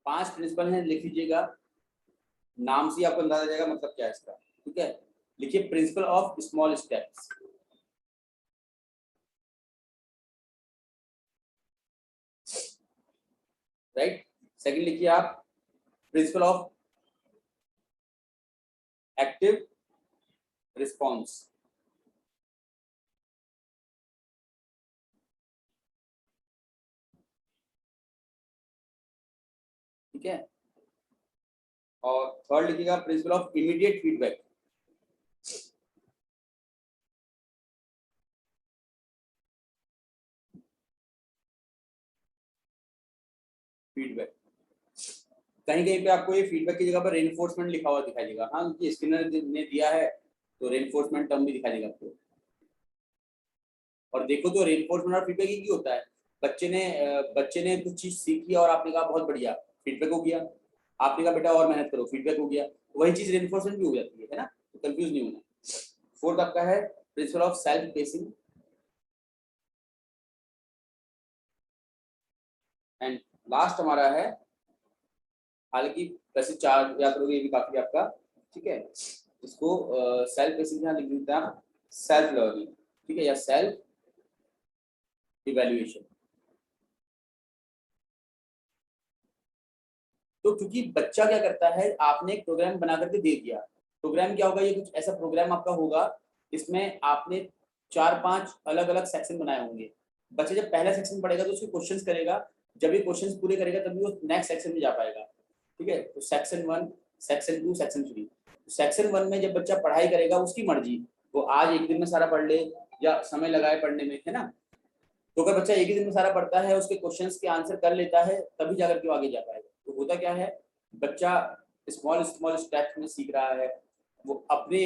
5 principal हैं, लिख लीजिएगा, नाम से आपको अंदाजा जाएगा मतलब क्या है इसका। ठीक है, लिखिए principle of small steps. Right. Second लिखिए आप प्रिंसिपल ऑफ एक्टिव रिस्पॉन्स। ठीक है, और थर्ड लिखिएगा principle of immediate feedback. Feedback कहीं कहीं पे आपको ये फीडबैक की जगह पर रेनफोर्समेंट लिखा हुआ दिखाई देगा। हाँ, कि स्किनर ने दिया है तो रेनफोर्समेंट टर्म भी दिखाई देगा आपको। और देखो तो रेनफोर्समेंट और फीडबैक एक ही होता है। बच्चे ने कुछ चीज सीखी और आपने कहा बहुत बढ़िया, फीडबैक हो गया। आपने कहा बेटा और मेहनत करो, फीडबैक हो गया। वही चीज रेनफोर्समेंट भी हो जाती है ना, तो कंफ्यूज नहीं होना। फोर्थ आपका है principle of self pacing. And last हमारा है, हालांकि वैसे 4 याद करोगे ये भी काफी आपका। ठीक है, इसको सेल्फ पेसिंग यहाँ लिख देते हैं आप, सेल्फ लर्निंग। ठीक है, या सेल्फ इवेल्युएशन। तो क्योंकि बच्चा क्या करता है, आपने एक प्रोग्राम बना करके दे दिया। प्रोग्राम क्या होगा, ये कुछ ऐसा प्रोग्राम आपका होगा इसमें आपने 4-5 अलग अलग सेक्शन बनाए होंगे। बच्चा जब पहला सेक्शन पढ़ेगा तो उसके क्वेश्चंस करेगा, जब ये क्वेश्चंस पूरे करेगा तभी वो नेक्स्ट सेक्शन में जा पाएगा। ठीक है, तो सेक्शन 1, सेक्शन 2, सेक्शन 3। सेक्शन 1 में जब बच्चा पढ़ाई करेगा उसकी मर्जी, वो आज एक दिन में सारा पढ़ ले या समय लगाए पढ़ने में, है ना। तो अगर बच्चा एक ही दिन में सारा पढ़ता है, उसके क्वेश्चंस के आंसर कर लेता है, तभी जाकर के वो आगे जा पाएगा। तो होता क्या है, बच्चा स्मॉल स्मॉल स्टेप्स में सीख रहा है, वो अपने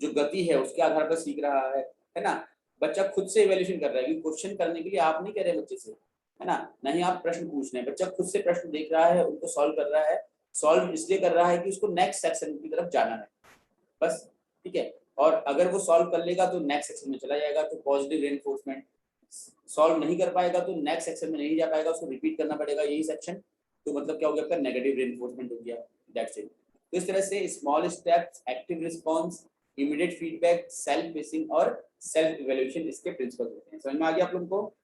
जो गति है उसके आधार पर सीख रहा है ना। बच्चा खुद से इवैल्यूएशन कर रहा है, क्योंकि क्वेश्चन करने के लिए आप नहीं कह रहे बच्चे से, है ना, नहीं आप प्रश्न पूछ रहे हैं। बच्चा खुद से प्रश्न देख रहा है, उनको सॉल्व कर रहा है। सॉल्व इसलिए कर रहा है कि उसको नेक्स्ट सेक्शन की तरफ जाना है, बस। ठीक है, और अगर वो सॉल्व कर लेगा तो नेक्स्ट सेक्शन में चला जाएगा, तो पॉजिटिव रेनफोर्समेंट। सॉल्व नहीं कर पाएगा तो नेक्स्ट सेक्शन में नहीं जा पाएगा, उसको रिपीट करना पड़ेगा यही सेक्शन। तो मतलब क्या हो गया आपका, नेगेटिव रेनफोर्समेंट हो गया। That's it. तो इस तरह से small steps, active response, immediate feedback, self pacing और सेल्फ इवैल्यूएशन इसके प्रिंसिपल्स होते हैं। समझ में आ गया आप लोगों को?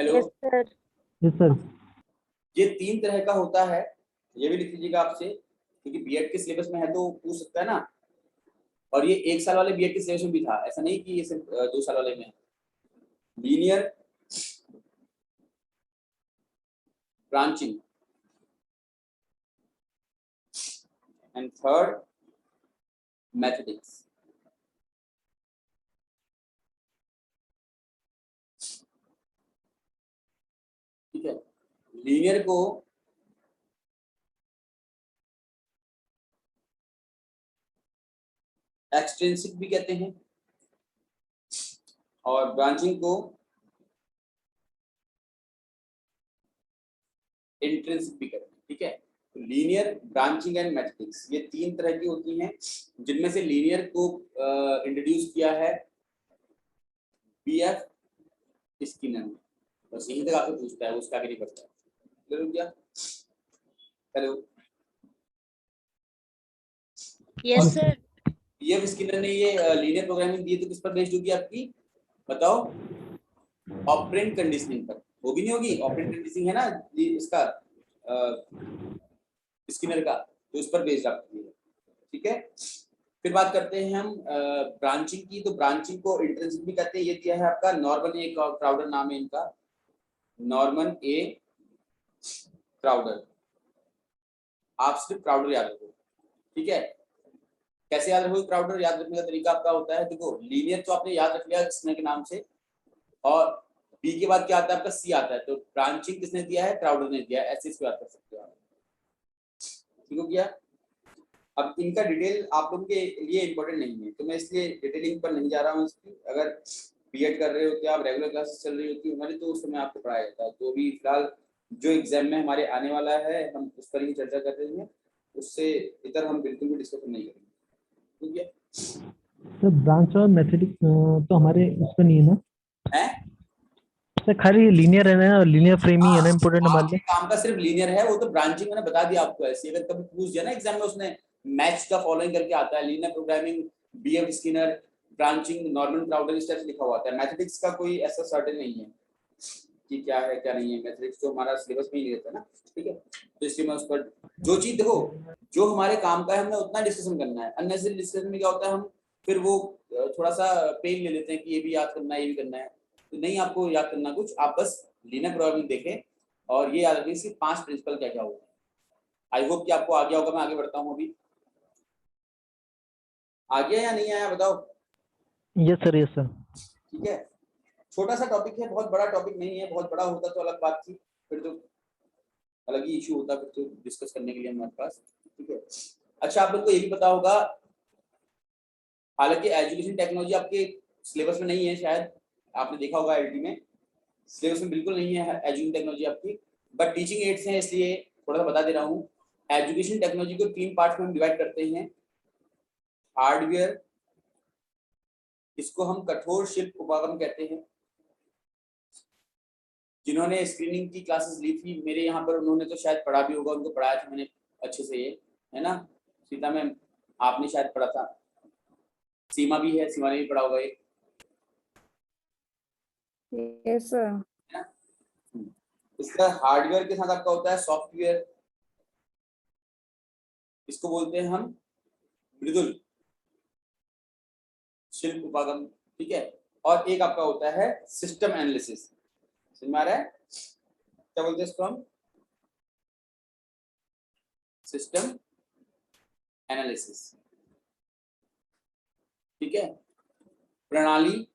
Hello. Yes sir. Yes sir. ये 3 तरह का होता है, ये भी लिख लीजिएगा आपसे, क्योंकि बीएड के सिलेबस में है तो पूछ सकता है ना। और ये 1 साल वाले बीएड के सिलेबस में भी था, ऐसा नहीं कि ये सिर्फ 2 साल वाले में है। Linear, branching, and third mathematics. ठीक है, लीनियर को एक्सट्रिंसिक भी कहते हैं और ब्रांचिंग को इंट्रिंसिक भी कहते हैं। ठीक है, तो लीनियर, ब्रांचिंग एंड मैथमेटिक्स ये 3 तरह की होती हैं, जिनमें से लीनियर को इंट्रोड्यूस किया है बीएफ स्किनर ने। बस यहीं तक आपसे पूछता है, उसका आगे नहीं पढ़ता है। क्लियर हो गया? Hello. Yes sir. BF Skinner ने ये लीनियर प्रोग्रामिंग दी तो किस पर बेस्ड होगी आपकी, बताओ? ऑपरेंट कंडीशनिंग पर। होगी नहीं होगी? ऑपरेंट कंडीशनिंग है ना इसका स्किनर का, तो इस पर बेस्ड आपकी है। ठीक है, फिर बात करते हैं हम ब्रांचिंग की। तो ब्रांचिंग को इंट्रिंसिक भी कहते हैं। ये दिया है आपका नॉर्मन ए क्राउडर, नाम है इनका, नॉर्मन ए क्राउडर। आप सिर्फ क्राउडर याद रखो। ठीक है, कैसे याद रखोगे क्राउडर? याद रखने का तरीका आपका होता है, देखो लीनियर तो आपने याद रख लिया स्किनर के नाम से, और बी के बाद क्या आता है आपका, सी आता है। तो ब्रांचिंग किसने दिया है? क्राउडर ने दिया है। ऐसे इसको याद कर सकते हो आप। ठीक हो गया? अब इनका डिटेल आप लोगों के लिए इंपॉर्टेंट नहीं है, तो मैं इसलिए डिटेलिंग पर नहीं जा रहा हूँ इसकी। अगर बीएड कर रहे होते, आप रेगुलर क्लासेस चल रही होती हमारी, तो उस समय आपको पढ़ाया जाता है। तो अभी फिलहाल जो एग्जाम में हमारे आने वाला है, हम उस पर ही चर्चा कर रहे हैं, उससे इधर हम बिल्कुल भी डिस्कशन नहीं करेंगे। ठीक है सर ब्रांच और मैथमेटिक्स तो हमारे उस पर नहीं है ना? है सर खाली लीनियर है ना, लीनियर फ्रेम ही है ना इम्पोर्टेंट हमारे आपके लिए। काम का सिर्फ लीनियर है, वो तो ब्रांचिंग मैंने बता दिया आपको। ऐसे अगर कभी पूछ दिया ना एग्जाम में, उसने मैच का फॉलोइंग करके आता है, linear programming, BF Skinner, branching, Norman Crowder, इस तरह से लिखा हुआ आता है। मैथमेटिक्स का कोई ऐसा सर्टेन नहीं है कि क्या है क्या नहीं है, मैथमेटिक्स तो हमारा सिलेबस में ही नहीं रहता ना, ठीक है। तो इसलिए मैं उस पर जो चीज देखो, जो हमारे काम का है हमने उतना डिस्कशन करना है। अननेसेसरी डिस्कशन में क्या होता है, हम फिर वो थोड़ा सा पेन ले लेते हैं कि ये भी याद करना है, ये भी करना है। तो नहीं, आपको याद करना कुछ, आप बस लीनियर प्रोग्रामिंग देखें और ये याद रखिए इसके 5 प्रिंसिपल क्या क्या होते हैं। आई होप कि आपको आ गया होगा। मैं आगे बढ़ता हूँ, अभी आ गया या नहीं आया बताओ। Yes sir, yes sir. ठीक है, छोटा सा टॉपिक है, बहुत बड़ा टॉपिक नहीं है। बहुत बड़ा होता तो अलग बात थी, फिर तो अलग ही इशू होता, फिर तो डिस्कस करने के लिए हमारे पास, ठीक है। अच्छा, आप लोग को ये भी पता होगा, हालांकि एजुकेशन टेक्नोलॉजी आपके सिलेबस में नहीं है, शायद आपने देखा होगा एलटी में, सिलेबस में बिल्कुल नहीं है एजुकेशन टेक्नोलॉजी आपकी, बट टीचिंग एड्स हैं, इसलिए थोड़ा सा बता दे रहा हूँ। एजुकेशन टेक्नोलॉजी को 3 पार्ट्स में हम डिवाइड करते हैं। हार्डवेयर, इसको हम कठोर शिल्प उपागम कहते हैं। जिन्होंने स्क्रीनिंग की क्लासेस ली थी मेरे यहाँ पर, उन्होंने तो शायद पढ़ा भी होगा, उनको पढ़ाया था मैंने अच्छे से, ये है ना। सीता मैम, आपने शायद पढ़ा था, सीमा भी है, सीमा ने भी पढ़ा होगा ये, यस सर। है ना। इसका हार्डवेयर के साथ आपका होता है सॉफ्टवेयर, इसको बोलते हैं हम मृदुल शिल्प उपागम, ठीक है। और एक आपका होता है सिस्टम एनालिसिस, समझ में आ रहा है क्या बोलते हैं इसको हम, सिस्टम एनालिसिस, ठीक है। प्रणाली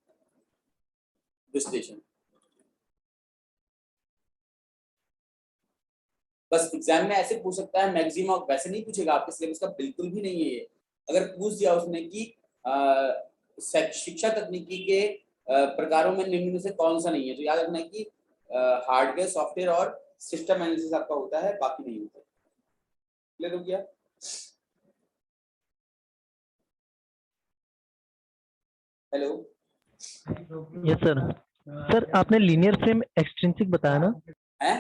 विश्लेषण। बस एग्जाम में ऐसे पूछ सकता है मैक्सिमम, वैसे नहीं पूछेगा, आपके सिलेबस का बिल्कुल भी नहीं है ये। अगर पूछ दिया उसने कि शिक्षा तकनीकी के प्रकारों में निम्न में से कौन सा नहीं है, तो याद रखना है कि हार्डवेयर, सॉफ्टवेयर और सिस्टम एनालिसिस आपका होता है, बाकी नहीं होता। क्लियर हो गया। Hello, yes sir. सर आपने लीनियर फ्रेम एक्सट्रिंसिक बताया ना? है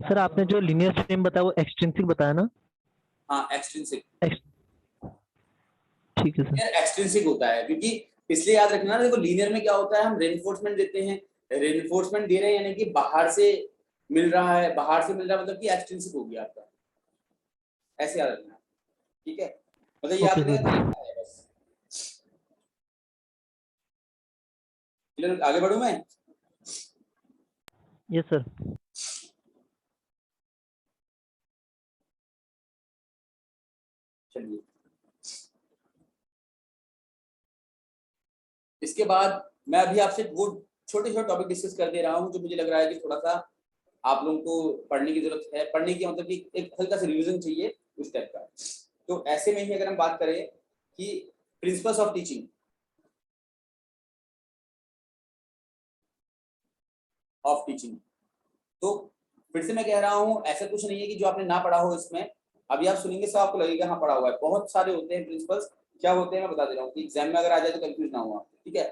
सर आपने जो लीनियर फ्रेम बताया वो एक्सट्रिंसिक बताया ना? हाँ, एक्सट्रिंसिक, ठीक है सर। एक्सट्रिंसिक होता है, क्योंकि इसलिए याद रखना, देखो लीनियर में क्या होता है, हम रेनफोर्समेंट देते हैं, रेनफोर्समेंट दे रहे हैं यानी कि बाहर से मिल रहा है, बाहर से मिल रहा है मतलब कि एक्सट्रिंसिक हो गया आपका, ऐसे याद रखना, ठीक है। मतलब याद ओके रखने का सर। तरीका है बस। चलो आगे बढ़ूं मैं। Yes sir. चलिए, इसके बाद मैं अभी आपसे वो छोटे छोटे टॉपिक डिस्कस कर दे रहा हूँ जो मुझे लग रहा है कि थोड़ा सा आप लोगों को पढ़ने की जरूरत है, पढ़ने की मतलब कि एक हल्का सा रिवीजन चाहिए उस टाइप का। तो ऐसे में ही अगर हम बात करें कि प्रिंसिपल्स ऑफ टीचिंग, तो फिर से मैं कह रहा हूँ, ऐसा कुछ नहीं है कि जो आपने ना पढ़ा हो इसमें, अभी आप सुनेंगे सब आपको लगेगा हाँ पढ़ा हुआ है। बहुत सारे होते हैं प्रिंसिपल्स, क्या होते हैं मैं बता दे रहा हूँ कि एग्जाम में अगर आ जाए तो कंफ्यूज ना हो आप, ठीक है।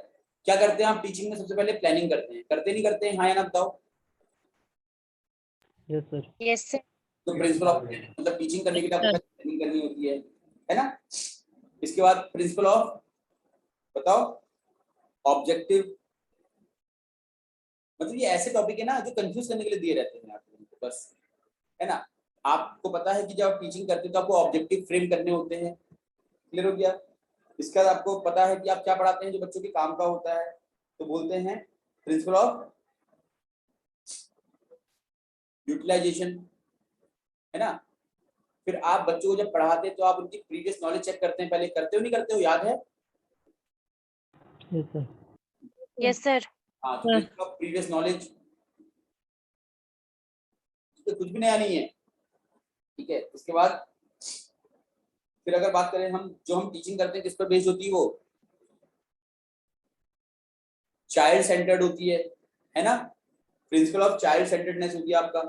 क्या करते हैं आप टीचिंग में, सबसे पहले प्लानिंग करते हैं, करते नहीं करते हैं, हाँ या ना बताओ। Yes sir. Yes sir. तो प्रिंसिपल ऑफ मतलब टीचिंग करने के लिए आपको प्लानिंग करनी होती है ना। इसके बाद प्रिंसिपल ऑफ, बताओ, ऑब्जेक्टिव, मतलब ये ऐसे टॉपिक है ना जो कंफ्यूज करने के लिए दिए रहते हैं आपको, बस, है ना। आपको पता है कि जब आप टीचिंग करते हो तो आपको ऑब्जेक्टिव फ्रेम करने होते हैं, क्लियर हो गया। इसका आपको पता है कि आप क्या पढ़ाते हैं जो बच्चों के काम का होता है, तो बोलते हैं प्रिंसिपल ऑफ यूटिलाइजेशन, है ना। फिर आप बच्चों को जब पढ़ाते हैं तो आप उनकी प्रीवियस नॉलेज चेक करते हैं, पहले करते हो नहीं करते हो, याद है। Yes sir. Yes sir. हाँ, तो प्रिंसिपल ऑफ प्रीवियस नॉलेज, तो कुछ भी नया नहीं है, ठीक है। इसके बाद फिर अगर बात करें हम, जो हम टीचिंग करते हैं किस पर बेस्ड होती है, वो चाइल्ड सेंटर्ड होती है ना। प्रिंसिपल ऑफ चाइल्ड सेंटर्डनेस होती है आपका।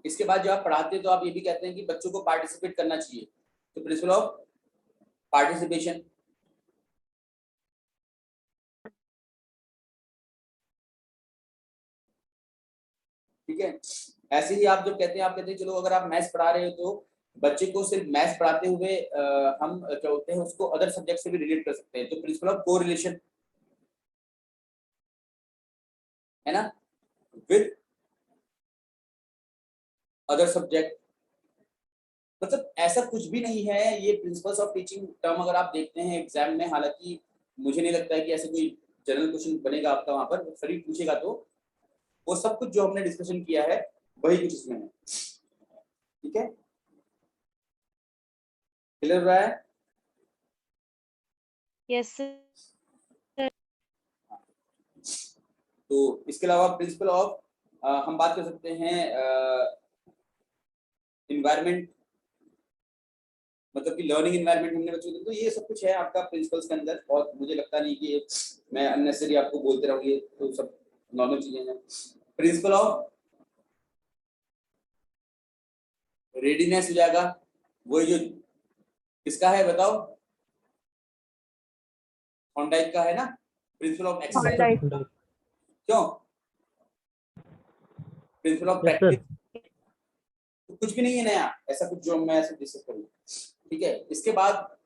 इसके बाद जब आप पढ़ाते हैं तो आप ये भी कहते हैं कि बच्चों को पार्टिसिपेट करना चाहिए, तो प्रिंसिपल ऑफ पार्टिसिपेशन। ठीक है। ऐसे ही आप जब कहते हैं, आप कहते हैं चलो अगर आप मैथ्स पढ़ा रहे हो तो बच्चे को सिर्फ मैथ्स पढ़ाते हुए हम क्या होते हैं उसको अदर सब्जेक्ट से भी रिलेट कर सकते हैं, तो प्रिंसिपल ऑफ कोरिलेशन है ना, विद अदर सब्जेक्ट। मतलब ऐसा कुछ भी नहीं है, ये प्रिंसिपल्स ऑफ टीचिंग टर्म अगर आप देखते हैं एग्जाम में, हालांकि मुझे नहीं लगता है कि ऐसे कोई जनरल क्वेश्चन बनेगा आपका वहां पर, सभी पूछेगा तो वो सब कुछ जो हमने डिस्कशन किया है वही कुछ इसमें है। ठीक है, क्लियर हो रहा है? Yes, sir. तो इसके अलावा प्रिंसिपल ऑफ हम बात कर सकते हैं इन्वायरमेंट, मतलब कि लर्निंग इन्वायरमेंट हमने बच्चों को, तो ये सब कुछ है आपका प्रिंसिपल्स के अंदर, और मुझे लगता नहीं कि मैं अननेसेसरी आपको बोलते रहूँ, ये तो सब नॉर्मल चीजें हैं। प्रिंसिपल ऑफ रेडीनेस हो जाएगा, वही जो किसका है बताओ, थॉर्नडाइक का है ना, प्रिंसिपल ऑफ एक्सरसाइज। क्यों? Principle of yes sir. Practice, तो कुछ भी नहीं है नया ऐसा कुछ जो मैं ऐसे डिस्कस करूँ। ठीक है, इसके बाद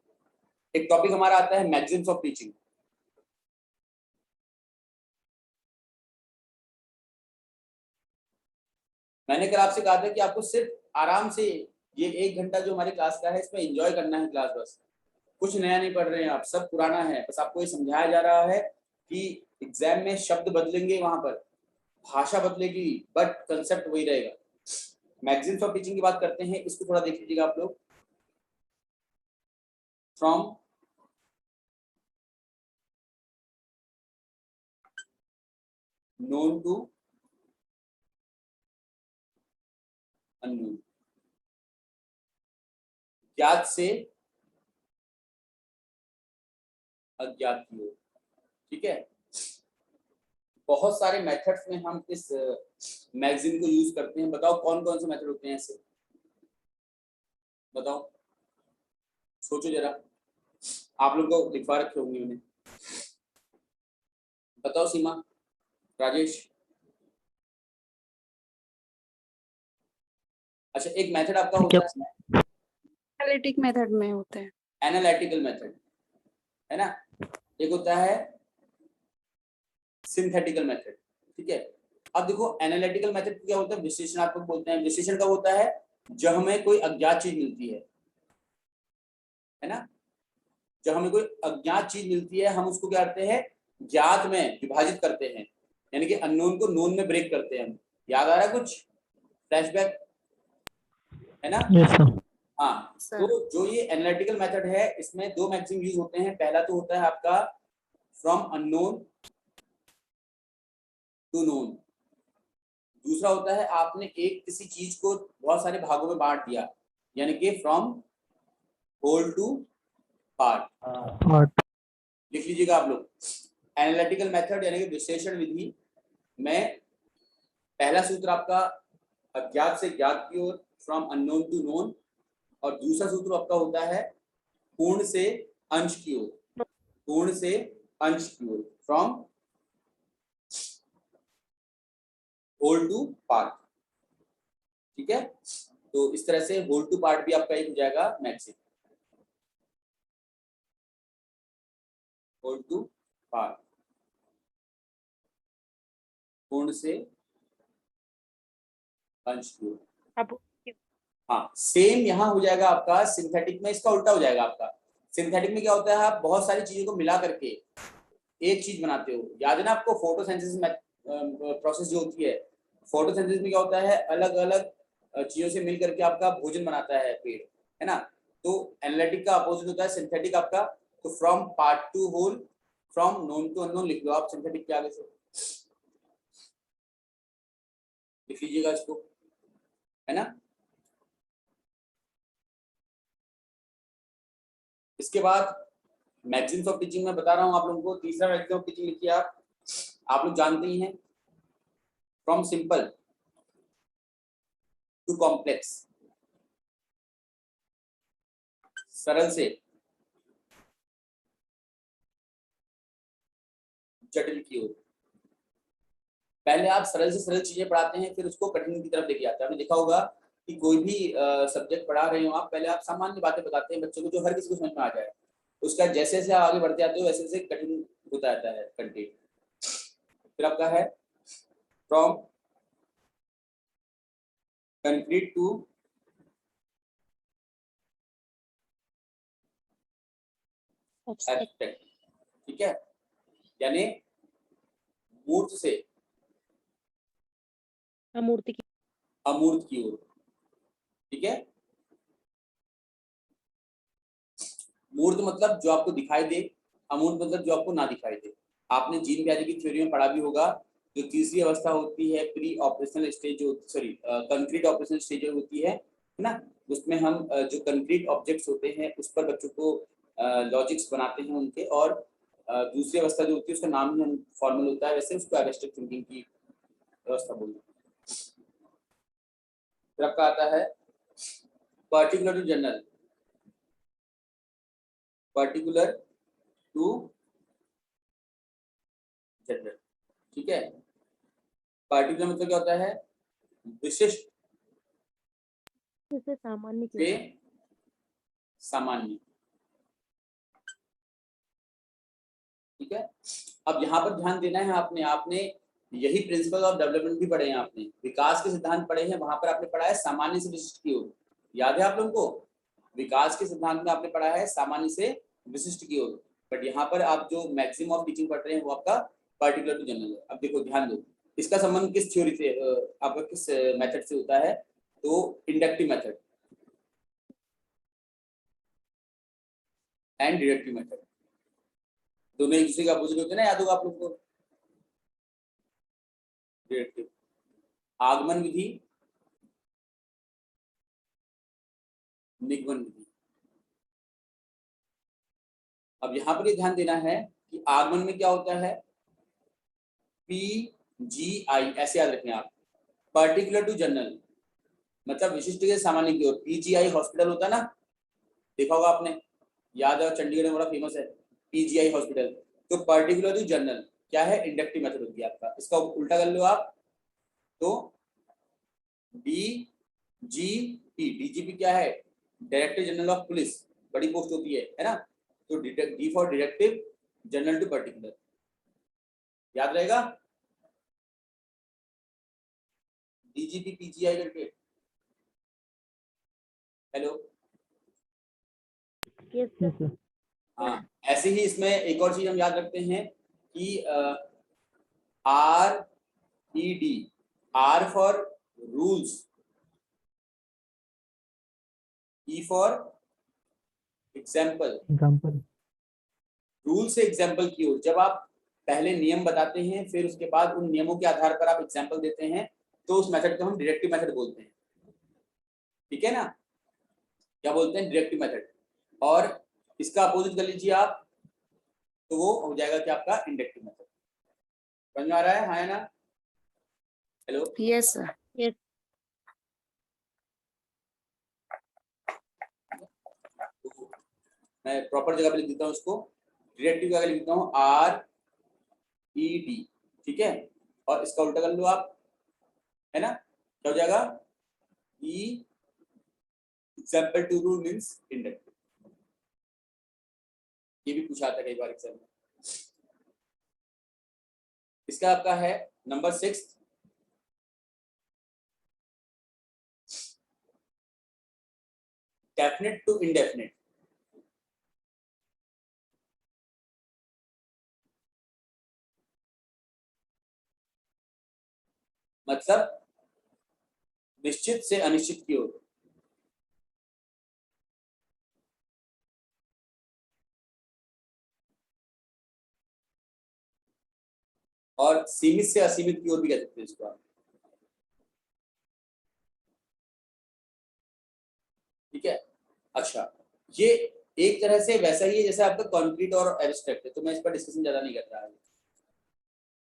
एक टॉपिक हमारा आता है मैगजीन्स ऑफ टीचिंग। मैंने कल आपसे कहा था कि आपको सिर्फ आराम से ये 1 घंटा जो हमारी क्लास का है इसमें एंजॉय करना है क्लास, बस कुछ नया नहीं पढ़ रहे हैं आप, सब पुराना है, बस आपको ये समझाया जा रहा है कि एग्जाम में शब्द बदलेंगे, वहां पर भाषा बदलेगी, बट कंसेप्ट वही रहेगा। मैगजीन्स ऑफ टीचिंग की बात करते हैं, इसको थोड़ा देख लीजिएगा आप लोग। फ्रॉम नोन टू अननोन, ज्ञात से अज्ञात की ओर। ठीक है, बहुत सारे मेथड्स में हम इस मैगजीन को यूज करते हैं। बताओ कौन कौन से मेथड होते हैं ऐसे, बताओ, सोचो जरा, आप लोग को लिखवा रखे होंगे मैंने, बताओ सीमा, राजेश। अच्छा, एक मेथड आपका होता है एनालिटिक मेथड में होता है, एनालिटिकल मेथड, है ना, एक होता है सिंथेटिकल मेथड। ठीक है, अब देखो एनालिटिकल मेथड क्या होता है, विश्लेषणात्मक बोलते हैं। विश्लेषण कब होता है, जब हमें कोई अज्ञात चीज मिलती है ना, जब हमें कोई अज्ञात चीज मिलती है हम उसको क्या करते हैं, ज्ञात में विभाजित करते हैं, यानी कि अननोन को नोन में ब्रेक करते हैं हम। याद आ रहा है कुछ फ्लैशबैक, है ना? Yes sir. हाँ, सर। तो जो ये एनालिटिकल मेथड है इसमें दो मैक्सिम यूज होते हैं। पहला तो होता है आपका फ्रॉम अननोन टू नोन, दूसरा होता है आपने एक किसी चीज को बहुत सारे भागों में बांट दिया, यानी कि फ्रॉम होल टू पार्ट। लिख लीजिएगा आप लोग, एनालिटिकल मेथड यानी कि विश्लेषण विधि में पहला सूत्र आपका अज्ञात से ज्ञात की ओर, फ्रॉम अननोन टू नोन, और दूसरा सूत्र आपका होता है पूर्ण से अंश की ओर, पूर्ण से अंश की ओर, फ्रॉम होल टू पार्ट। ठीक है, तो इस तरह से होल टू पार्ट भी आपका एक हो जाएगा मैक्सिम, होल टू पार्ट, पूर्ण से अंश की ओर। अब हाँ, सेम यहाँ हो जाएगा आपका सिंथेटिक में, इसका उल्टा हो जाएगा आपका। सिंथेटिक में क्या होता है, आप बहुत सारी चीजों को मिला करके एक चीज बनाते हो। याद है ना आपको फोटोसिंथेसिस प्रोसेस जो होती है, फोटोसिंथेसिस में क्या होता है, अलग अलग चीजों से मिल करके आपका भोजन बनाता है पेड़, है ना। तो एनालिटिक का अपोजिट होता है सिंथेटिक आपका। तो from part to whole, from known to unknown लिख लो आप सिंथेटिक के आगे से, लिख लीजिएगा इसको, है ना। इसके बाद मैगजीन्स ऑफ टीचिंग में बता रहा हूं आप लोगों को, तीसरा मैगजीन ऑफ टीचिंग लिखिए आप लोग जानते ही हैं, फ्रॉम सिंपल टू कॉम्प्लेक्स, सरल से जटिल की ओर। पहले आप सरल से सरल चीजें पढ़ाते हैं, फिर उसको कठिन की तरफ लेके आते हैं। आपने देखा होगा कि कोई भी सब्जेक्ट पढ़ा रहे हो आप, पहले आप सामान्य बातें बताते हैं बच्चों को जो हर किसी को समझ में आ जाए। उसका जैसे जैसे आप आगे बढ़ते जाते हो वैसे वैसे कठिन होता जाता है कंटेंट। फिर आपका है फ्रॉम कंक्रीट टू एब्स्ट्रैक्ट, ठीक है, यानी मूर्त से अमूर्ति की अमूर्त की ओर, ठीक है। मूर्त मतलब जो आपको दिखाई दे, अमूर्त मतलब जो आपको ना दिखाई दे। आपने जीन ब्याजी की थ्योरी में पढ़ा भी होगा, जो तीसरी अवस्था होती है प्री ऑपरेशनल स्टेज, जो सॉरी कंक्रीट ऑपरेशनल स्टेज जो होती है ना, उसमें हम जो कंक्रीट ऑब्जेक्ट्स होते हैं उस पर बच्चों को लॉजिक्स बनाते हैं उनके, और दूसरी अवस्था जो होती है उसका नाम ही फॉर्मल होता है, वैसे उसको एब्स्ट्रैक्ट थिंकिंग की व्यवस्था बोलते हैं। फिर आपका आता है particular to general, particular to general, ठीक है। पार्टिकुलर मतलब क्या होता है, विशिष्ट से सामान्य की से ओर। सामान्य, ठीक है। अब यहाँ पर ध्यान देना है आपने, आपने यही प्रिंसिपल ऑफ डेवलपमेंट भी पढ़े हैं, आपने विकास के सिद्धांत पढ़े हैं, वहां पर आपने पढ़ा है सामान्य से विशिष्ट की ओर। याद है आप लोगों को, विकास के सिद्धांत में आपने पढ़ा है सामान्य से विशिष्ट की ओर, बट यहाँ पर आप जो मैक्सिमम ऑफ टीचिंग पढ़ रहे हैं वो आपका पार्टिकुलर टू जनरल है। अब देखो ध्यान दो, इसका संबंध किस थ्योरी से, आपका किस मेथड से होता है, तो inductive method and deductive method, दोनों एक दूसरे के अपोजिट होते हैं ना, याद होगा आप लोग को। डिडक्टिव, आगमन विधि, निगमन विधि। अब यहाँ पर ये ध्यान देना है कि आगमन में क्या होता है, PGI, ऐसे याद रखें आप, पर्टिकुलर टू जनरल मतलब विशिष्ट के सामान्य की ओर। PGI हॉस्पिटल होता है ना, देखा होगा आपने, याद है, चंडीगढ़ में बड़ा फेमस है PGI हॉस्पिटल। तो पर्टिकुलर टू जनरल क्या है, इंडक्टिव मेथड होती है आपका। इसका उल्टा कर लो आप, तो DGP, DGP क्या है, डायरेक्टर जनरल ऑफ पुलिस, बड़ी पोस्ट होती है ना। तो D for directive, general to particular, याद रहेगा, DGP PGI करके। Hello, yes yes, sir. sir. हाँ, ऐसे ही इसमें एक और चीज हम याद रखते हैं कि RED, R for rules, E for example. Example. Rule से एग्जाम्पल की ओर, जब आप पहले नियम बताते हैं फिर उसके बाद उन नियमों के आधार पर आप एग्जाम्पल देते हैं, तो उस मेथड को हम डायरेक्टिव मेथड बोलते हैं, ठीक है ना। क्या बोलते हैं, डायरेक्टिव मेथड। और इसका अपोजिट कर लीजिए आप, तो वो हो जाएगा कि आपका इंडक्टिव मेथड। समझ में आ रहा है, हाँ या ना। Hello, yes sir. यस मैं प्रॉपर जगह पे लिख देता हूँ उसको, डायरेक्टिव जगह लिख देता हूँ RED, ठीक है। और इसका उल्टा कर लो आप, है ना, क्या हो जाएगा, E example to rule means inductive. ये भी पूछा था कई बार एग्जाम में। इसका आपका है नंबर 6, डेफिनेट टू इंडेफिनेट। मतलब निश्चित से अनिश्चित की ओर। और सीमित से असीमित की ओर भी कह सकते हैं इसको आप, ठीक है। अच्छा, ये एक तरह से वैसा ही है जैसे आपका कॉन्क्रीट और एब्स्ट्रैक्ट है, तो मैं इस पर डिस्कशन ज्यादा नहीं कर रहा है।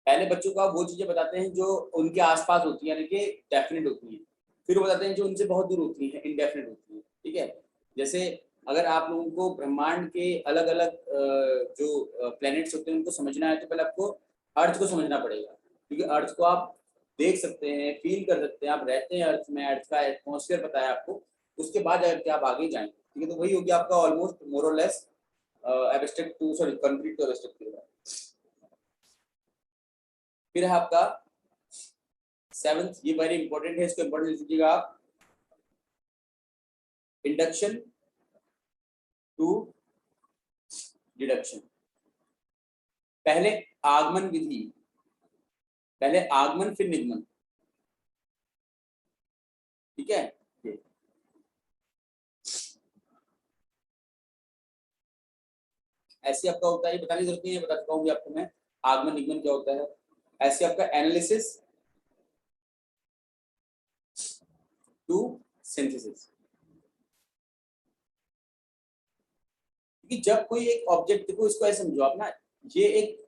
पहले बच्चों को आप वो चीजें बताते हैं जो उनके आसपास होती है, यानी कि डेफिनेट होती है, फिर वो बताते हैं जो उनसे बहुत दूर होती है, इनडेफिनेट होती है, ठीक है। जैसे अगर आप लोगों को ब्रह्मांड के अलग अलग जो प्लैनेट्स होते हैं उनको समझना है, तो पहले आपको अर्थ को समझना पड़ेगा, क्योंकि अर्थ को आप देख सकते हैं, फील कर सकते हैं, आप रहते हैं अर्थ में, अर्थ का एटमॉस्फेयर पता है आपको, उसके बाद अगर क्या आप आगे जाएंगे, ठीक है, तो वही हो गया आपका almost more or less abstract to sorry concrete to abstract होगा। फिर है आपका 7th, ये वेरी इंपॉर्टेंट है, इसको इंपॉर्टेंट लिख लीजिएगा आप, इंडक्शन टू डिडक्शन। पहले आगमन विधि, पहले आगमन फिर निगमन, ठीक है। ऐसे आपका होता है, बताने की जरूरत नहीं है, बता चुका हूँ आपको मैं आगमन निगमन क्या होता है। ऐसे आपका एनालिसिस टू सिंथेसिस, क्योंकि जब कोई एक ऑब्जेक्ट, देखो इसको ऐसे समझो आप ना, ये एक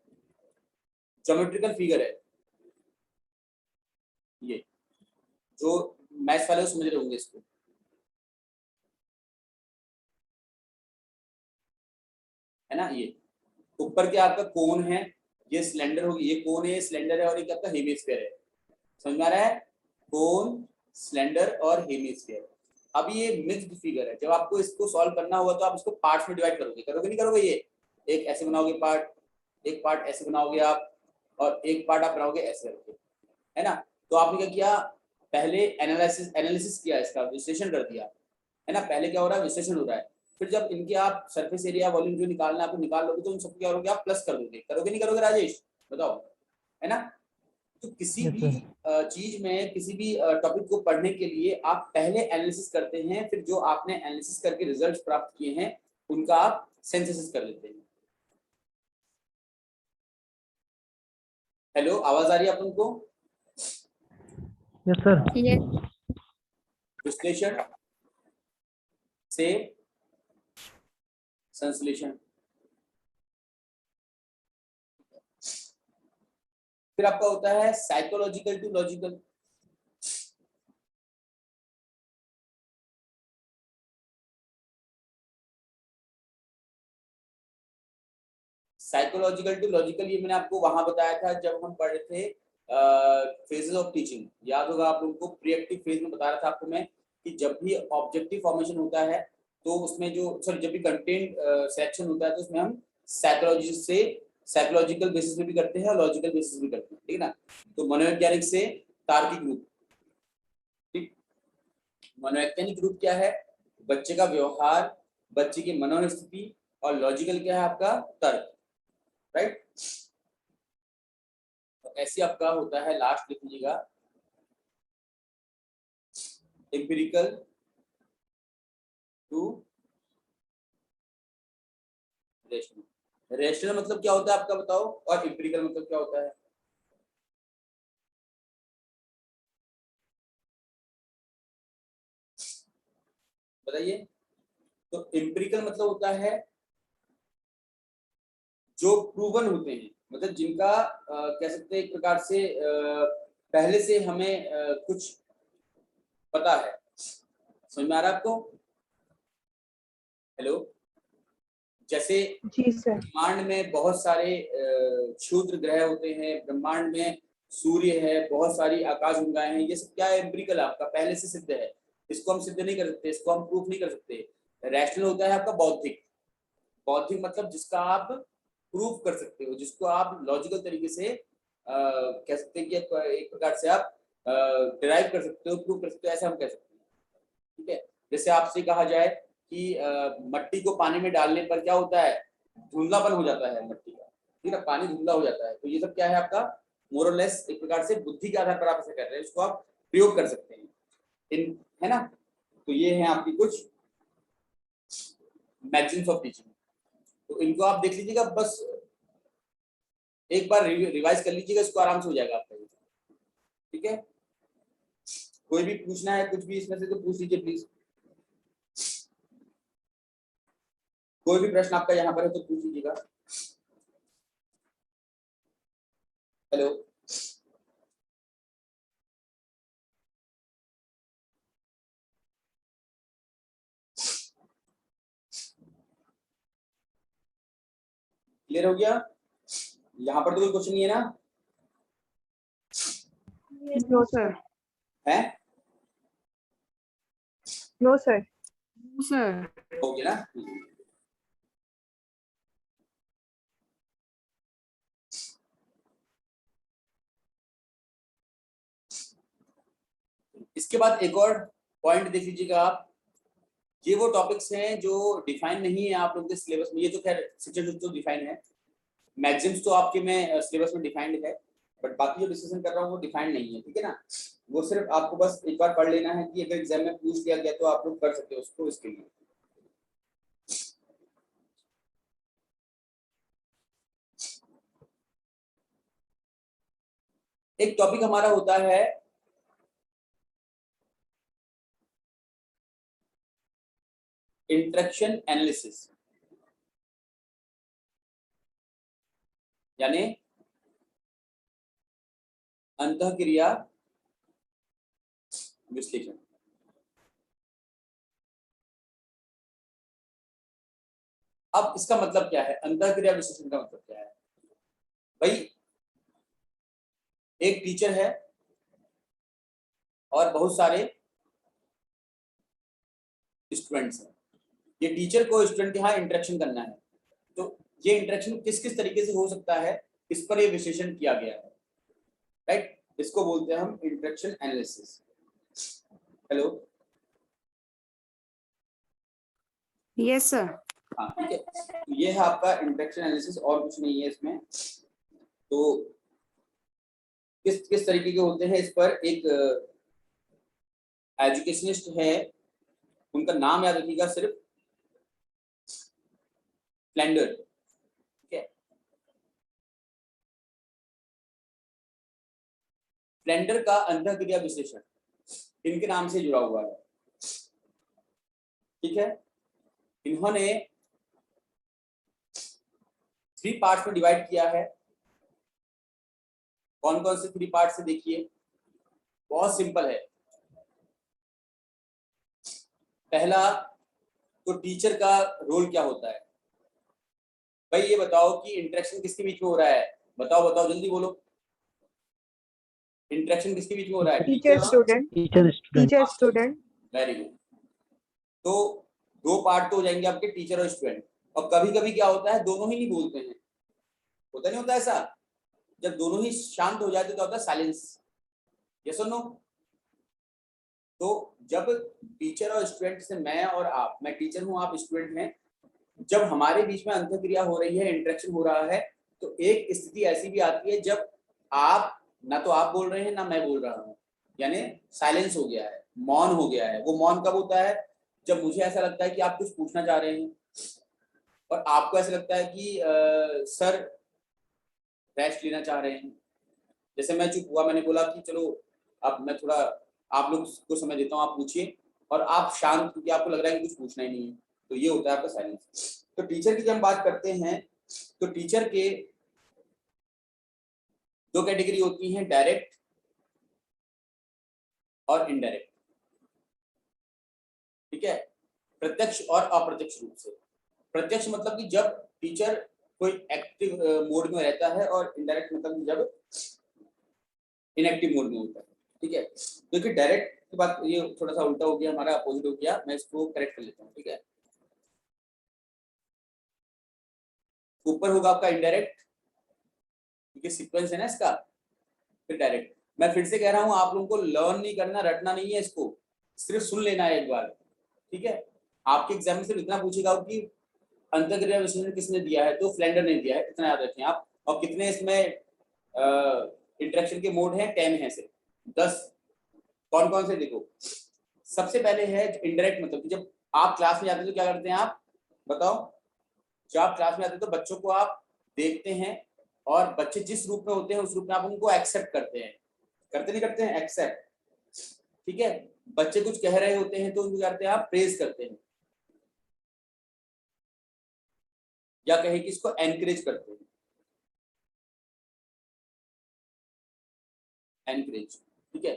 ज्योमेट्रिकल फिगर है, ये जो मैथ्स वाले समझ रहे होंगे इसको, है ना। ये ऊपर के आपका कोन है, ये सिलेंडर होगी, ये कोन है, ये सिलेंडर है, और ये आपका हेमिस्फीयर है, समझ में आ रहा है, कोन सिलेंडर और हेमिस्फीयर। अब ये मिक्स्ड फिगर है, जब आपको इसको सॉल्व करना होगा तो आप इसको पार्ट्स में डिवाइड करोगे, करोगे नहीं करोगे, ये एक ऐसे बनाओगे पार्ट, एक पार्ट ऐसे बनाओगे आप, और एक पार्ट आप बनाओगे ऐसे करके, है ना। तो आपने क्या किया, पहले एनालिसिस किया, इसका विश्लेषण कर दिया, है ना। पहले क्या हो रहा है, विश्लेषण हो रहा है, फिर जब इनके आप सरफेस एरिया वॉल्यूम जो निकालना है आपको निकाल लोगे, तो उन सबको क्या करोगे आप, प्लस कर दोगे, करोगे नहीं करोगे राजेश, बताओ, है ना। तो किसी Yes, भी sir. चीज में, किसी भी टॉपिक को पढ़ने के लिए आप पहले एनालिसिस करते हैं, फिर जो आपने एनालिसिस करके रिजल्ट्स प्राप्त किए हैं उनका आप सिंथेसिस कर लेते हैं। हेलो, आवाज आ रही है आप उनको? Yes, sir. Yes. विश्लेषण से संश्लेषण, फिर आपका होता है psychological to logical. Psychological to logical, ये मैंने आपको वहां बताया था जब हम पढ़ रहे थे फेजेस ऑफ टीचिंग, याद होगा आप लोगों को, प्रीएक्टिव फेज में बता रहा था आपको मैं कि जब भी ऑब्जेक्टिव फॉर्मेशन होता है तो उसमें जो सॉरी जब भी कंटेंट सिलेक्शन होता है तो उसमें हम साइकोलॉजी से, साइकोलॉजिकल बेसिस पे भी करते हैं और लॉजिकल बेसिस भी करते हैं, ठीक है ना। तो मनोवैज्ञानिक से तार्किक रूप, ठीक। मनोवैज्ञानिक रूप क्या है, बच्चे का व्यवहार, बच्चे की मनोस्थिति, और लॉजिकल क्या है आपका तर्क, राइट। तो ऐसे आपका होता है, लास्ट लिख लीजिएगा, एम्पिरिकल टू रेशनल। रेशनल मतलब क्या होता है आपका बताओ, और एम्पिरिकल मतलब क्या होता है? बताइए। तो एम्पिरिकल मतलब होता है जो प्रूवन होते हैं, मतलब जिनका कह सकते हैं एक प्रकार से पहले से हमें कुछ पता है, समझ में आ रहा है आपको? हेलो, जैसे जी सर। ब्रह्मांड में बहुत सारे क्षुद्र ग्रह होते हैं, ब्रह्मांड में सूर्य है, बहुत सारी आकाश गंगाएं हैं, ये सब क्या है, एम्पिरिकल आपका पहले से सिद्ध है, इसको हम सिद्ध नहीं कर सकते, इसको हम प्रूफ नहीं कर सकते। रैशनल होता है आपका बौद्धिक, बौद्धिक मतलब जिसका आप प्रूफ कर सकते हो, जिसको आप लॉजिकल तरीके से कह सकते हैं कि एक प्रकार से आप डिराइव कर सकते हो, प्रूव कर सकते हो, ऐसा हम कह सकते हैं, ठीक है। जैसे आपसे कहा जाए कि मट्टी को पानी में डालने पर क्या होता है, धुंधलापन हो जाता है मट्टी का, ठीक है, पानी धुंधला हो जाता है, तो ये सब क्या है आपका मोर और लेस एक प्रकार से बुद्धि के आधार पर आप ऐसा कर रहे हैं, इसको आप प्रयोग कर सकते हैं इन, है ना। तो ये है आपकी कुछ मैगजीन्स ऑफ टीचिंग, तो इनको आप देख लीजिएगा, बस एक बार रिवाइज कर लीजिएगा, इसको आराम से हो जाएगा आपका, ठीक है। कोई भी पूछना है कुछ भी इसमें से तो पूछ लीजिए प्लीज, कोई भी प्रश्न आपका यहाँ पर है तो पूछ लीजिएगा। हेलो, क्लियर हो गया? यहाँ पर तो कोई क्वेश्चन नहीं है ना? No, sir. है? No, sir. No, sir. हो गया ना? इसके बाद एक और पॉइंट देख लीजिएगा आप, ये वो टॉपिक्स हैं जो डिफाइन नहीं है आप लोगों के सिलेबस में। ये तो खैर शिक्षण तो डिफाइन है, मैक्सिम्स तो आपके में सिलेबस में डिफाइंड है, बट बाकी जो डिस्कशन कर रहा हूँ वो डिफाइंड नहीं है, ठीक है ना। वो सिर्फ आपको बस एक बार पढ़ लेना है कि अगर एग्जाम में पूछ लिया गया तो आप लोग कर सकते हो उसको, इसके लिए। एक टॉपिक हमारा होता है इंटरेक्शन एनालिसिस, यानी अंतःक्रिया विश्लेषण। अब इसका मतलब क्या है, अंतःक्रिया विश्लेषण का मतलब क्या है? भाई एक टीचर है और बहुत सारे स्टूडेंट्स हैं। ये टीचर को स्टूडेंट के यहाँ इंटरेक्शन करना है, तो ये इंटरेक्शन किस किस तरीके से हो सकता है, इस पर ये विश्लेषण किया गया है, राइट। इसको बोलते हैं हम interaction analysis. Hello, Yes, sir. हाँ ठीक है। तो ये है आपका इंटरेक्शन एनालिसिस, और कुछ नहीं है इसमें। तो किस किस तरीके के होते हैं, इस पर एक एजुकेशनिस्ट है, उनका नाम याद रखिएगा सिर्फ, फ्लेंडर, ठीक है। फ्लेंडर का अंतःक्रिया विश्लेषण इनके नाम से जुड़ा हुआ है, ठीक है। इन्होंने 3 पार्ट्स में डिवाइड किया है। कौन कौन से 3 पार्ट से देखिए, बहुत सिंपल है। पहला तो टीचर का रोल क्या होता है। भाई ये बताओ कि इंटरेक्शन किसके बीच में हो रहा है, बताओ बताओ जल्दी बोलो। इंटरेक्शन किसके बीच में हो रहा है? Teacher, student. Teacher student. Teacher, student. Very good. तो 2 पार्ट तो हो जाएंगे आपके, टीचर और स्टूडेंट। और कभी कभी क्या होता है, दोनों ही नहीं बोलते हैं, होता नहीं होता ऐसा? जब दोनों ही शांत हो जाते तो होता है साइलेंस, यस और नो। तो जब टीचर और स्टूडेंट से मैं और आप, मैं टीचर हूं आप स्टूडेंट हैं, जब हमारे बीच में अंतःक्रिया हो रही है, इंटरेक्शन हो रहा है, तो एक स्थिति ऐसी भी आती है जब आप ना तो आप बोल रहे हैं ना मैं बोल रहा हूँ, यानी साइलेंस हो गया है, मौन हो गया है। वो मौन कब होता है? जब मुझे ऐसा लगता है कि आप कुछ पूछना चाह रहे हैं और आपको ऐसा लगता है कि सर रेस्ट लेना चाह रहे हैं। जैसे मैं चुप हुआ, मैंने बोला कि चलो अब मैं थोड़ा आप लोग को समय देता हूँ, आप पूछिए, और आप शांत, क्योंकि आपको लग रहा है कि कुछ पूछना ही नहीं है, तो ये होता है आपका साइलेंस। तो टीचर की जब हम बात करते हैं तो टीचर के 2 कैटेगरी होती हैं, डायरेक्ट और इनडायरेक्ट, ठीक है। प्रत्यक्ष और अप्रत्यक्ष रूप से। प्रत्यक्ष मतलब कि जब टीचर कोई एक्टिव मोड में रहता है, और इनडायरेक्ट मतलब जब इनएक्टिव मोड में होता है, ठीक है। क्योंकि डायरेक्ट की बात, ये थोड़ा सा उल्टा हो गया, हमारा अपोजिट हो गया, मैं इसको करेक्ट कर लेता हूँ, ठीक है। ऊपर होगा आपका इनडायरेक्ट, क्योंकि सीक्वेंस है ना इसका, फिर डायरेक्ट। मैं फिर से कह रहा हूँ, आप लोगों को लर्न नहीं करना, रटना नहीं है इसको, सिर्फ सुन लेना है एक बार, ठीक है। आपके एग्जाम में सिर्फ इतना पूछेगा कि अंतःक्रिया विश्लेषण किसने दिया है, तो फ्लेंडर ने दिया है, इतना याद रखें आप। और कितने इसमें इंटरेक्शन के मोड हैं? 10 है सिर्फ, 10। कौन कौन से देखो, सबसे पहले है इनडायरेक्ट, मतलब कि जब आप क्लास में जाते हैं तो क्या करते हैं आप बताओ? जब आप क्लास में आते हैं तो बच्चों को आप देखते हैं, और बच्चे जिस रूप में होते हैं उस रूप में आप उनको एक्सेप्ट करते हैं, करते नहीं करते हैं? एक्सेप्ट, ठीक है। बच्चे कुछ कह रहे होते हैं तो उनको करते हैं आप प्रेज करते हैं, या कहें कि इसको एनकरेज करते हैं, एनकरेज, ठीक है।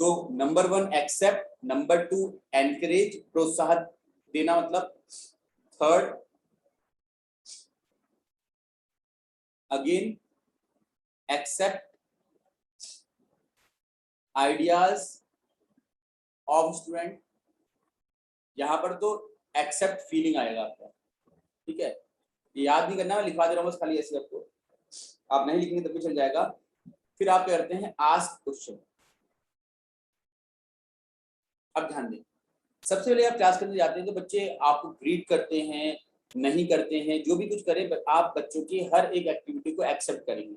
तो नंबर 1 एक्सेप्ट, नंबर 2 एनकरेज, प्रोत्साहन देना मतलब, third again accept, ideas of student, यहाँ पर तो एक्सेप्ट फीलिंग आएगा आपका, ठीक है। ये याद नहीं करना, मैं लिखवा दे रहा हूँ बस खाली ऐसे आपको, आप नहीं लिखेंगे तब भी चल जाएगा। फिर आप क्या करते हैं, आस्क क्वेश्चन। अब ध्यान दें, सबसे पहले आप क्लास करने जाते हैं तो बच्चे आपको ग्रीट करते हैं, नहीं करते हैं, जो भी कुछ करें आप बच्चों की हर एक एक्टिविटी को एक्सेप्ट करेंगे।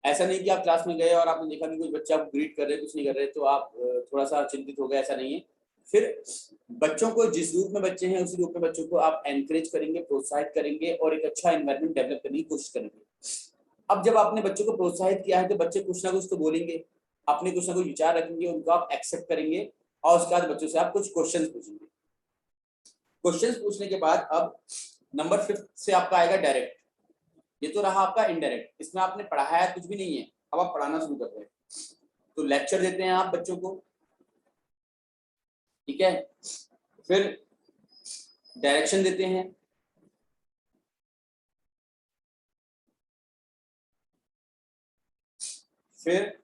ऐसा नहीं कि आप क्लास में गए और आपने देखा कि कुछ बच्चे आपको ग्रीट कर रहे हैं, कुछ नहीं कर रहे, तो आप थोड़ा सा चिंतित हो गए, ऐसा नहीं है। फिर बच्चों को जिस रूप में बच्चे हैं उसी रूप में बच्चों को आप एनकरेज करेंगे, प्रोत्साहित करेंगे और एक अच्छा एनवायरनमेंट डेवलप करने की कोशिश करेंगे। अब जब आपने बच्चों को प्रोत्साहित किया है तो बच्चे कुछ ना कुछ तो बोलेंगे, अपने कुछ ना कुछ विचार रखेंगे, उनको आप एक्सेप्ट करेंगे और उसके बाद बच्चों से आप कुछ क्वेश्चंस पूछेंगे। क्वेश्चंस पूछने के बाद अब नंबर 5 से आपका आएगा डायरेक्ट। ये तो रहा आपका इनडायरेक्ट, इसमें आपने पढ़ाया कुछ भी नहीं है, अब आप पढ़ाना शुरू करते हैं। तो लेक्चर देते हैं आप बच्चों को, ठीक है। फिर डायरेक्शन देते हैं, फिर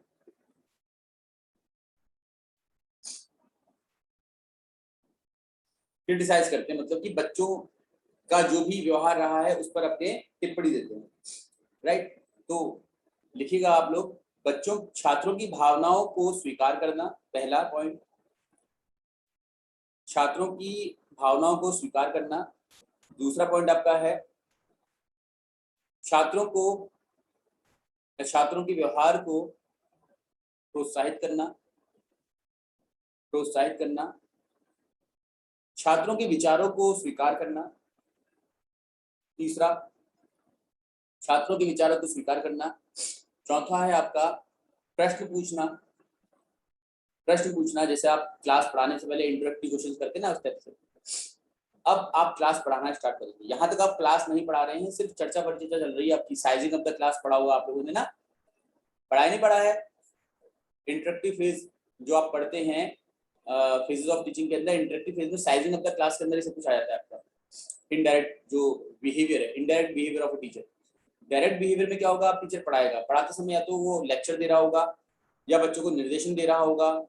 क्रिटिसाइज करते हैं, मतलब कि बच्चों का जो भी व्यवहार रहा है उस पर अपने टिप्पणी देते हैं, राइट। तो लिखिएगा आप लोग, बच्चों छात्रों की भावनाओं को स्वीकार करना, पहला पॉइंट, छात्रों की भावनाओं को स्वीकार करना। दूसरा पॉइंट आपका है छात्रों के व्यवहार को प्रोत्साहित करना, छात्रों के विचारों को स्वीकार करना। तीसरा, छात्रों के विचारों को स्वीकार करना। चौथा है आपका प्रश्न पूछना, जैसे आप क्लास पढ़ाने से पहले इंटरेक्टिव क्वेश्चन करते हैं ना, उस टाइप से। अब आप क्लास पढ़ाना स्टार्ट करेंगे। यहाँ तक आप क्लास नहीं पढ़ा रहे हैं, सिर्फ चर्चा परिचर्चा चल रही है आपकी। साइजिंग ऑफ द क्लास पढ़ा हुआ आप लोगों ने ना, पढ़ाया नहीं पढ़ा है। इंटरेक्टिव फेज जो आप पढ़ते हैं फेजेस ऑफ टीचिंग के अंदर, इंटरेक्टिव फेज में साइजिंग ऑफ द क्लास के अंदर सब कुछ आ जाता है आपका। इनडायरेक्ट जो बिहेवियर है, indirect behaviour of a teacher. Direct behaviour में क्या होगा, आप टीचर पढ़ाते समय या तो वो लेक्चर दे रहा होगा या बच्चों को निर्देशन दे रहा होगा,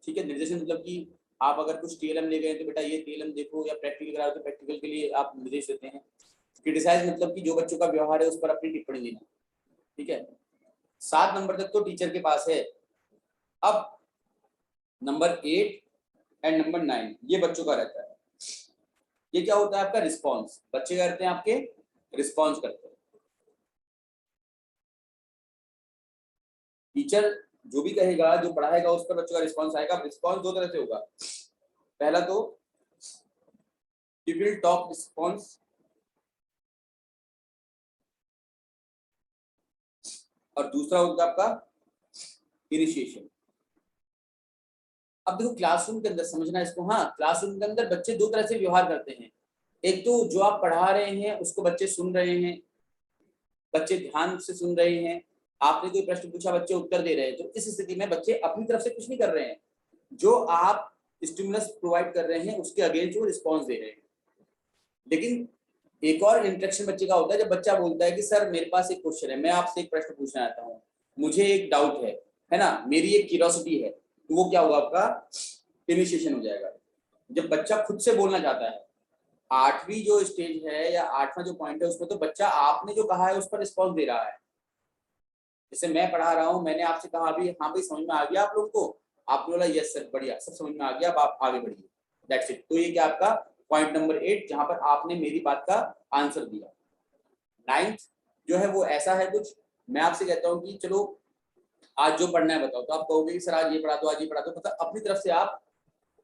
ठीक है। निर्देशन मतलब कि आप अगर कुछ टीएलएम ले गए तो बेटा ये टीएलएम देखो, या प्रैक्टिकल कराओ तो प्रैक्टिकल के लिए आप निर्देश देते हैं। क्रिटिसाइज मतलब कि जो बच्चों का व्यवहार है उस पर अपनी टिप्पणी देना, ठीक है। 7 नंबर तक तो टीचर के पास है। अब नंबर 8 एंड नंबर 9 ये बच्चों का रहता है। ये क्या होता है आपका, रिस्पॉन्स। बच्चे करते हैं आपके, रिस्पॉन्स करते हैं। टीचर जो भी कहेगा, जो पढ़ाएगा, उस पर बच्चों का रिस्पॉन्स आएगा। रिस्पॉन्स दो तरह से होगा, पहला तो टिपिकल टॉप रिस्पॉन्स और दूसरा होगा आपका इनिशिएशन। अब देखो क्लासरूम के अंदर समझना इसको, हाँ, क्लासरूम के अंदर बच्चे दो तरह से व्यवहार करते हैं। एक तो जो आप पढ़ा रहे हैं उसको बच्चे सुन रहे हैं, बच्चे ध्यान से सुन रहे हैं। आपने कोई प्रश्न पूछा, बच्चे उत्तर दे रहे हैं, तो इस स्थिति में बच्चे अपनी तरफ से कुछ नहीं कर रहे हैं, जो आप स्टिमुलस प्रोवाइड कर रहे हैं उसके अगेंस्ट वो रिस्पॉन्स दे रहे हैं। लेकिन एक और इंटरेक्शन बच्चे का होता है जब बच्चा बोलता है कि सर मेरे पास एक क्वेश्चन है, मैं आपसे एक प्रश्न पूछना चाहता हूँ, मुझे एक डाउट है ना, मेरी एक क्यूरियोसिटी है, तो वो क्या हुआ आपका, इनिशिएशन हो जाएगा। जब बच्चा खुद से बोलना चाहता है, 8वीं जो स्टेज है या 8वां जो पॉइंट है उसमें तो बच्चा आपने जो कहा है उस पर रिस्पॉन्स दे रहा है। जैसे मैं पढ़ा रहा हूँ, मैंने आपसे कहा अभी, हाँ भाई समझ में आ गया आप लोगों को, आपने बोला यस सर बढ़िया, सब समझ में आ गया, अब आप आगे बढ़िए, दैट्स इट। तो ये क्या आपका पॉइंट नंबर 8, जहां पर आपने मेरी बात का आंसर दिया। 9th जो है वो ऐसा है कुछ, मैं आपसे कहता हूँ कि चलो आज जो पढ़ना है बताओ, तो आप कहोगे कि सर आज ये पढ़ा दो, आज ये पढ़ा दो, मतलब अपनी तरफ से आप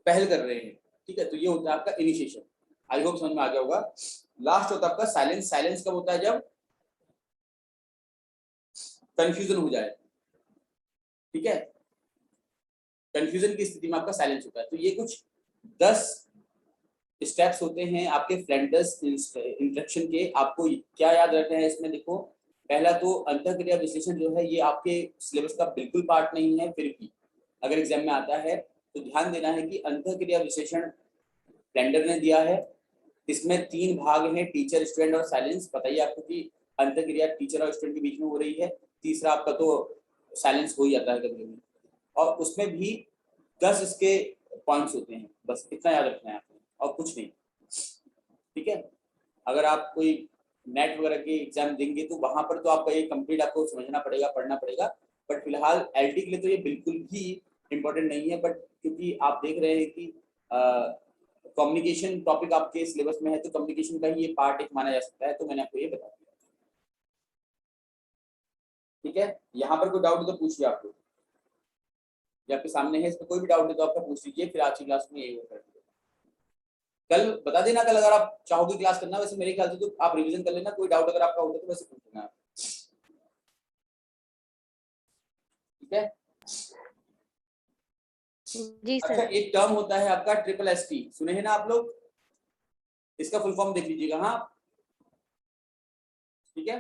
पहल कर रहे हैं, ठीक है। तो ये होता है आपका इनिशिएशन। आई होप समझ में आ गया होगा। लास्ट होता है आपका साइलेंस। साइलेंस कब होता है, जब कंफ्यूजन हो जाए, ठीक है। कंफ्यूजन की स्थिति में आपका साइलेंस होता है। तो ये कुछ 10 स्टेप्स होते हैं आपके फ्लेंडर्स इंस्ट्रक्शन के। आपको क्या याद रखना है इसमें, देखो पहला तो अंतःक्रिया विश्लेषण जो है ये आपके सिलेबस का बिल्कुल पार्ट नहीं है, फिर भी अगर एग्जाम में आता है तो ध्यान देना है कि अंतःक्रिया विश्लेषण फ्लेंडर ने दिया है। इसमें 3 भाग हैं, टीचर, स्टूडेंट और साइलेंस। बताइए आपको कि अंतःक्रिया टीचर और स्टूडेंट के बीच में हो रही है। तीसरा आपका तो साइलेंस हो ही जाता है कभी कभी। और उसमें भी 10 इसके पॉइंट्स होते हैं, बस इतना याद रखना है आपने और कुछ नहीं, ठीक है। अगर आप कोई नेट वगैरह के एग्जाम देंगे तो वहां पर तो आपका ये कंप्लीट आपको समझना पड़ेगा, पढ़ना पड़ेगा, बट फिलहाल एलटी के लिए तो ये बिल्कुल भी इम्पोर्टेंट नहीं है। बट क्योंकि आप देख रहे हैं कि कम्युनिकेशन टॉपिक आपके सिलेबस में है, तो कम्युनिकेशन का ही ये पार्ट एक माना जा सकता है, तो मैंने आपको ये बता दिया, ठीक है। यहाँ पर कोई डाउट हो तो पूछिए आप लोग, या आपके सामने है, इसमें कोई भी डाउट है तो आपका पूछ लीजिए, फिर आज की क्लास में यही होगा। कल बता देना, कल अगर आप चाहोगे क्लास करना, वैसे मेरे ख्याल से तो आप रिवीजन कर लेना, कोई डाउट अगर आपका होगा तो वैसे पूछ लेना, ठीक है। जी अच्छा, सर। एक टर्म होता है आपका SST, सुने हैं ना आप लोग, इसका फुल फॉर्म देख लीजिएगा, हाँ, ठीक है।